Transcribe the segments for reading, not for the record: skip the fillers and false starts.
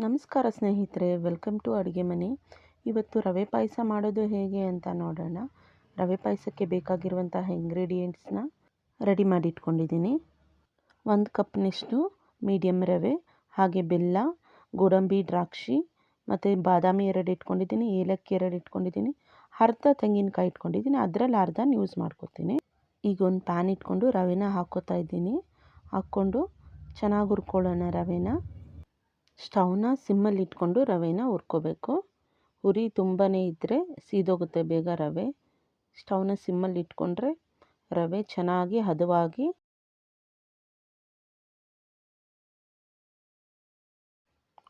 ನಮಸ್ಕಾರ ಸ್ನೇಹಿತರೆ, welcome to ಅಡುಗೆ ಮನೆ. ಇವತ್ತು ರವೆ ಪಾಯಸ ಮಾಡೋದು ಹೇಗೆ ಅಂತ ನೋಡೋಣ. ರವೆ ಪಾಯಸಕ್ಕೆ ಬೇಕಾಗಿರುವಂತಹ ಇಂಗ್ರೀಡಿಯೆಂಟ್ಸ್ನ ರೆಡಿ ಮಾಡಿ ಇಟ್ಕೊಂಡಿದ್ದೀನಿ. 1 ಕಪ್ನಷ್ಟು ಮೀಡಿಯಮ್ ರವೆ, ಹಾಗೆ ಬೆಲ್ಲ, ಗೋಡಂಬಿ, ದ್ರಾಕ್ಷಿ ಮತ್ತು ಬಾದಾಮಿ 2 ಇಟ್ಕೊಂಡಿದ್ದೀನಿ, ಏಲಕ್ಕಿ 2 ಇಟ್ಕೊಂಡಿದ್ದೀನಿ, ಅರ್ಧ ತೆಂಗಿನಕಾಯಿ ಇಟ್ಕೊಂಡಿದ್ದೀನಿ, ಅದರಲ್ಲಿ ಅರ್ಧ ಯೂಸ್ ಮಾಡ್ಕೊತೀನಿ. ಈಗ ಒಂದು ಪ್ಯಾನ್ ಇಟ್ಕೊಂಡು ರವೆನ ಹಾಕ್ಕೋತಾ ಇದ್ದೀನಿ. ಹಾಕ್ಕೊಂಡು ಚೆನ್ನಾಗಿ ಹುರ್ಕೊಳ್ಳೋಣ ರವೆನ. ಸ್ಟವ್ನ ಸಿಮ್ಮಲ್ಲಿ ಇಟ್ಕೊಂಡು ರವೆನ ಹುರ್ಕೋಬೇಕು. ಉರಿ ತುಂಬಾ ಇದ್ದರೆ ಸೀದೋಗುತ್ತೆ ಬೇಗ ರವೆ. ಸ್ಟವ್ನ ಸಿಮ್ಮಲ್ಲಿ ಇಟ್ಕೊಂಡ್ರೆ ರವೆ ಚೆನ್ನಾಗಿ ಹದವಾಗಿ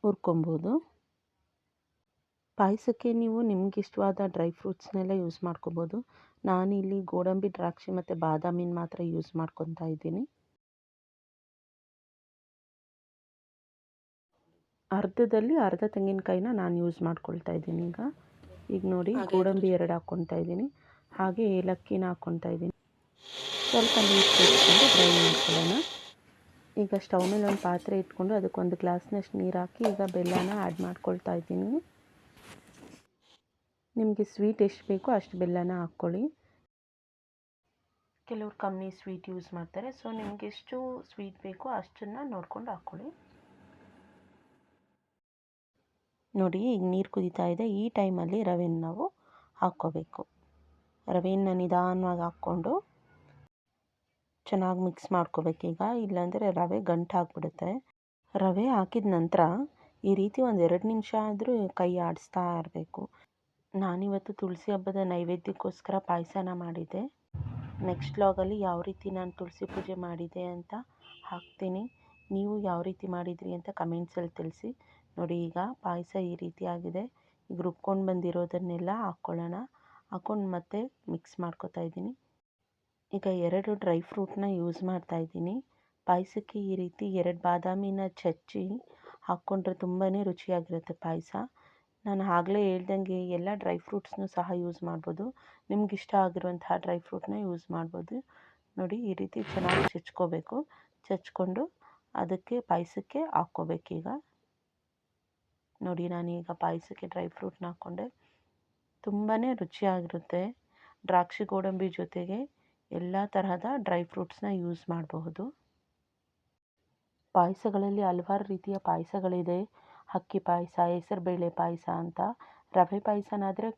ಹುರ್ಕೊಬೋದು. ಪಾಯಸಕ್ಕೆ ನೀವು ನಿಮ್ಗೆ ಇಷ್ಟವಾದ ಡ್ರೈ ಫ್ರೂಟ್ಸ್ನೆಲ್ಲ ಯೂಸ್ ಮಾಡ್ಕೋಬೋದು. ನಾನಿಲ್ಲಿ ಗೋಡಂಬಿ, ದ್ರಾಕ್ಷಿ ಮತ್ತು ಬಾದಾಮಿನ ಮಾತ್ರ ಯೂಸ್ ಮಾಡ್ಕೊತಾ ಇದ್ದೀನಿ. ಅರ್ಧದಲ್ಲಿ ಅರ್ಧ ತೆಂಗಿನಕಾಯಿನ ನಾನು ಯೂಸ್ ಮಾಡ್ಕೊಳ್ತಾ ಇದ್ದೀನಿ. ಈಗ ನೋಡಿ, ಗೋಡಂಬಿ 2 ಹಾಕ್ಕೊತಾ ಇದ್ದೀನಿ, ಹಾಗೆ ಏಲಕ್ಕಿನ ಹಾಕ್ಕೊತಾ ಇದ್ದೀನಿ. ಸ್ವಲ್ಪ ನೀರು ಸೇರಿಸ್ಕೊಂಡು ಡ್ರೈ ಮಾಡ್ಕೊಳ್ಳೋಣ. ಈಗ ಸ್ಟವ್ ಮೇಲೆ ಒಂದು ಪಾತ್ರೆ ಇಟ್ಕೊಂಡು ಅದಕ್ಕೊಂದು ಗ್ಲಾಸ್ನಷ್ಟು ನೀರು ಹಾಕಿ ಈಗ ಬೆಲ್ಲನ ಆ್ಯಡ್ ಮಾಡ್ಕೊಳ್ತಾ ಇದ್ದೀನಿ. ನಿಮಗೆ ಸ್ವೀಟ್ ಎಷ್ಟು ಬೇಕೋ ಅಷ್ಟು ಬೆಲ್ಲನ ಹಾಕ್ಕೊಳ್ಳಿ. ಕೆಲವ್ರು ಕಮ್ಮಿ ಸ್ವೀಟ್ ಯೂಸ್ ಮಾಡ್ತಾರೆ, ಸೊ ನಿಮಗೆ ಎಷ್ಟು ಸ್ವೀಟ್ ಬೇಕೋ ಅಷ್ಟನ್ನು ನೋಡ್ಕೊಂಡು ಹಾಕ್ಕೊಳ್ಳಿ. ನೋಡಿ, ಈಗ ನೀರು ಕುದೀತಾ ಇದೆ. ಈ ಟೈಮಲ್ಲಿ ರವೆನ ನಾವು ಹಾಕ್ಕೋಬೇಕು. ರವೆನ ನಿಧಾನವಾಗಿ ಹಾಕ್ಕೊಂಡು ಚೆನ್ನಾಗಿ ಮಿಕ್ಸ್ ಮಾಡ್ಕೋಬೇಕೀಗ, ಇಲ್ಲಾಂದರೆ ರವೆ ಗಂಟು ಹಾಕ್ಬಿಡುತ್ತೆ. ರವೆ ಹಾಕಿದ ನಂತರ ಈ ರೀತಿ ಒಂದು 2 ನಿಮಿಷ ಆದರೂ ಕೈ ಆಡಿಸ್ತಾ ಇರಬೇಕು. ನಾನಿವತ್ತು ತುಳಸಿ ಹಬ್ಬದ ನೈವೇದ್ಯಕ್ಕೋಸ್ಕರ ಪಾಯಸನ ಮಾಡಿದ್ದೆ. ನೆಕ್ಸ್ಟ್ ವ್ಲಾಗಲ್ಲಿ ಯಾವ ರೀತಿ ನಾನು ತುಳಸಿ ಪೂಜೆ ಮಾಡಿದೆ ಅಂತ ಹಾಕ್ತೀನಿ. ನೀವು ಯಾವ ರೀತಿ ಮಾಡಿದ್ರಿ ಅಂತ ಕಮೆಂಟ್ಸಲ್ಲಿ ತಿಳಿಸಿ. ನೋಡಿ, ಈಗ ಪಾಯಸ ಈ ರೀತಿ ಆಗಿದೆ. ಈಗ ರುಬ್ಕೊಂಡು ಬಂದಿರೋದನ್ನೆಲ್ಲ ಹಾಕ್ಕೊಳ್ಳೋಣ. ಹಾಕ್ಕೊಂಡು ಮತ್ತೆ ಮಿಕ್ಸ್ ಮಾಡ್ಕೊತಾ ಇದ್ದೀನಿ. ಈಗ 2 ಡ್ರೈ ಫ್ರೂಟ್ನ ಯೂಸ್ ಮಾಡ್ತಾ ಇದ್ದೀನಿ. ಪಾಯಸಕ್ಕೆ ಈ ರೀತಿ 2 ಬಾದಾಮಿನ ಚಚ್ಚಿ ಹಾಕ್ಕೊಂಡ್ರೆ ತುಂಬಾ ರುಚಿಯಾಗಿರುತ್ತೆ ಪಾಯಸ. ನಾನು ಆಗಲೇ ಹೇಳ್ದಂಗೆ ಎಲ್ಲ ಡ್ರೈ ಫ್ರೂಟ್ಸ್ನೂ ಸಹ ಯೂಸ್ ಮಾಡ್ಬೋದು. ನಿಮ್ಗೆ ಇಷ್ಟ ಆಗಿರುವಂತಹ ಡ್ರೈ ಫ್ರೂಟ್ನ ಯೂಸ್ ಮಾಡ್ಬೋದು. ನೋಡಿ, ಈ ರೀತಿ ಚೆನ್ನಾಗಿ ಚಚ್ಕೋಬೇಕು. ಚಚ್ಕೊಂಡು ಅದಕ್ಕೆ ಪಾಯಸಕ್ಕೆ ಹಾಕ್ಕೋಬೇಕೀಗ. ನೋಡಿ, ನಾನೀಗ ಪಾಯಸಕ್ಕೆ ಡ್ರೈ ಫ್ರೂಟ್ನ ಹಾಕ್ಕೊಂಡೆ. ತುಂಬಾ ರುಚಿಯಾಗಿರುತ್ತೆ. ದ್ರಾಕ್ಷಿ, ಗೋಡಂಬಿ ಜೊತೆಗೆ ಎಲ್ಲ ತರಹದ ಡ್ರೈ ಫ್ರೂಟ್ಸ್ನ ಯೂಸ್ ಮಾಡಬಹುದು. ಪಾಯಸಗಳಲ್ಲಿ ಹಲವಾರು ರೀತಿಯ ಪಾಯಸಗಳಿದೆ. ಅಕ್ಕಿ ಪಾಯಸ, ಹೆಸರುಬೇಳೆ ಪಾಯಸ ಅಂತ. ರವೆ ಪಾಯಸನಾದರೆ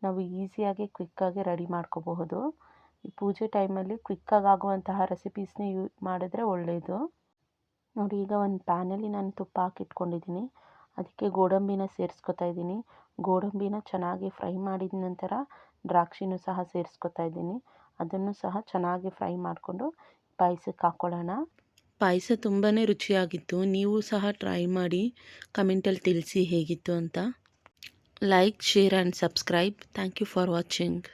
ನಾವು ಈಸಿಯಾಗಿ ಕ್ವಿಕ್ಕಾಗಿ ರೆಡಿ ಮಾಡ್ಕೋಬಹುದು. ಈ ಪೂಜೆ ಟೈಮಲ್ಲಿ ಕ್ವಿಕ್ಕಾಗಿ ಆಗುವಂತಹ ರೆಸಿಪೀಸ್ನೇ ಮಾಡಿದ್ರೆ ಒಳ್ಳೆಯದು. ನೋಡಿ, ಈಗ ಒಂದು ಪ್ಯಾನಲ್ಲಿ ನಾನು ತುಪ್ಪ ಹಾಕಿಟ್ಕೊಂಡಿದ್ದೀನಿ. ಅದಕ್ಕೆ ಗೋಡಂಬಿನ ಸೇರಿಸ್ಕೊತಾ ಇದ್ದೀನಿ. ಗೋಡಂಬಿನ ಚೆನ್ನಾಗಿ ಫ್ರೈ ಮಾಡಿದ ನಂತರ ದ್ರಾಕ್ಷಿನೂ ಸಹ ಸೇರಿಸ್ಕೊತಾ ಇದ್ದೀನಿ. ಅದನ್ನು ಸಹ ಚೆನ್ನಾಗಿ ಫ್ರೈ ಮಾಡಿಕೊಂಡು ಪಾಯಸಕ್ಕೆ ಹಾಕ್ಕೊಳ್ಳೋಣ. ಪಾಯಸ ತುಂಬಾ ರುಚಿಯಾಗಿತ್ತು. ನೀವು ಸಹ ಟ್ರೈ ಮಾಡಿ ಕಮೆಂಟಲ್ಲಿ ತಿಳಿಸಿ ಹೇಗಿತ್ತು ಅಂತ. Like, share and subscribe. Thank you for watching.